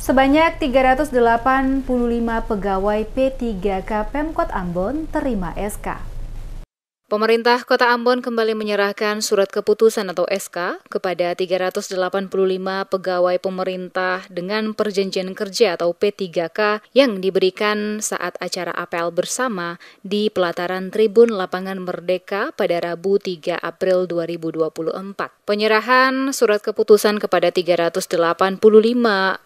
Sebanyak 385 pegawai P3K Pemkot Ambon terima SK. Pemerintah Kota Ambon kembali menyerahkan surat keputusan atau SK kepada 385 pegawai pemerintah dengan perjanjian kerja atau P3K yang diberikan saat acara apel bersama di pelataran Tribun Lapangan Merdeka pada Rabu 3 April 2024. Penyerahan surat keputusan kepada 385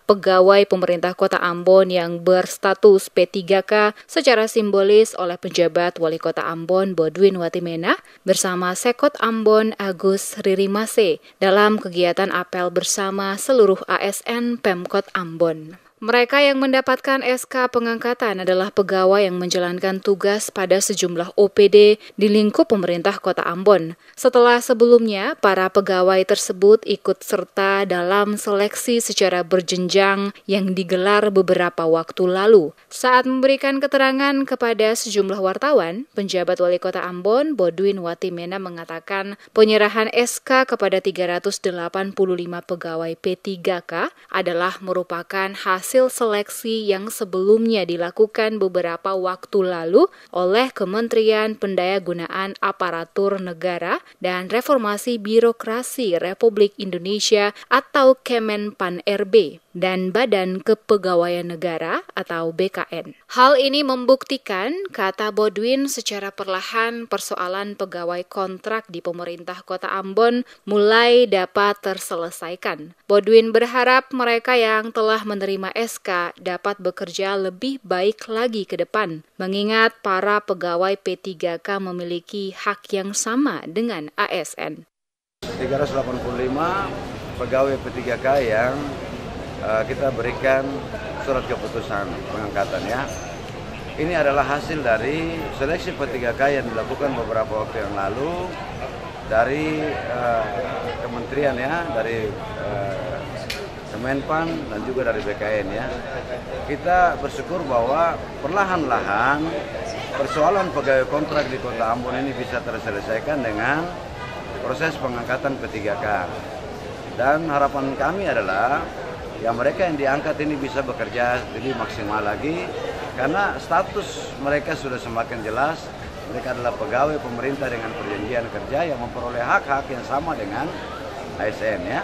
pegawai pemerintah Kota Ambon yang berstatus P3K secara simbolis oleh penjabat Wali Kota Ambon Bodwin Watimena bersama Sekot Ambon Agus Ririmase dalam kegiatan apel bersama seluruh ASN Pemkot Ambon. Mereka yang mendapatkan SK pengangkatan adalah pegawai yang menjalankan tugas pada sejumlah OPD di lingkup pemerintah Kota Ambon. Setelah sebelumnya, para pegawai tersebut ikut serta dalam seleksi secara berjenjang yang digelar beberapa waktu lalu. Saat memberikan keterangan kepada sejumlah wartawan, penjabat Wali Kota Ambon, Bodwin Watimena mengatakan penyerahan SK kepada 385 pegawai P3K adalah merupakan hasil seleksi yang sebelumnya dilakukan beberapa waktu lalu oleh Kementerian Pendayagunaan Aparatur Negara dan Reformasi Birokrasi Republik Indonesia atau Kemenpan-RB dan Badan Kepegawaian Negara atau BKN. Hal ini membuktikan, kata Bodwin, secara perlahan persoalan pegawai kontrak di pemerintah Kota Ambon mulai dapat terselesaikan. Bodwin berharap mereka yang telah menerima SK dapat bekerja lebih baik lagi ke depan, mengingat para pegawai P3K memiliki hak yang sama dengan ASN. 385 pegawai P3K yang kita berikan surat keputusan pengangkatan ya. Ini adalah hasil dari seleksi P3K yang dilakukan beberapa waktu yang lalu dari kementerian ya, dari Kemenpan dan juga dari BKN ya. Kita bersyukur bahwa perlahan-lahan persoalan pegawai kontrak di Kota Ambon ini bisa terselesaikan dengan proses pengangkatan P3K. Dan harapan kami adalah ya mereka yang diangkat ini bisa bekerja lebih maksimal lagi karena status mereka sudah semakin jelas. Mereka adalah pegawai pemerintah dengan perjanjian kerja yang memperoleh hak-hak yang sama dengan ASN ya.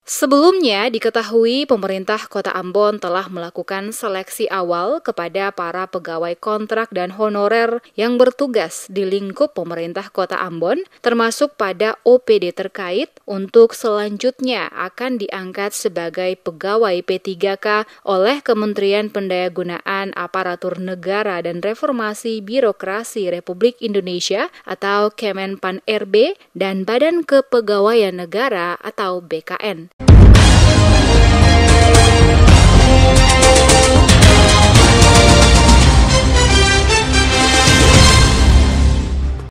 Sebelumnya diketahui pemerintah Kota Ambon telah melakukan seleksi awal kepada para pegawai kontrak dan honorer yang bertugas di lingkup pemerintah Kota Ambon, termasuk pada OPD terkait untuk selanjutnya akan diangkat sebagai pegawai P3K oleh Kementerian Pendayagunaan Aparatur Negara dan Reformasi Birokrasi Republik Indonesia atau Kemenpan-RB dan Badan Kepegawaian Negara atau BKN.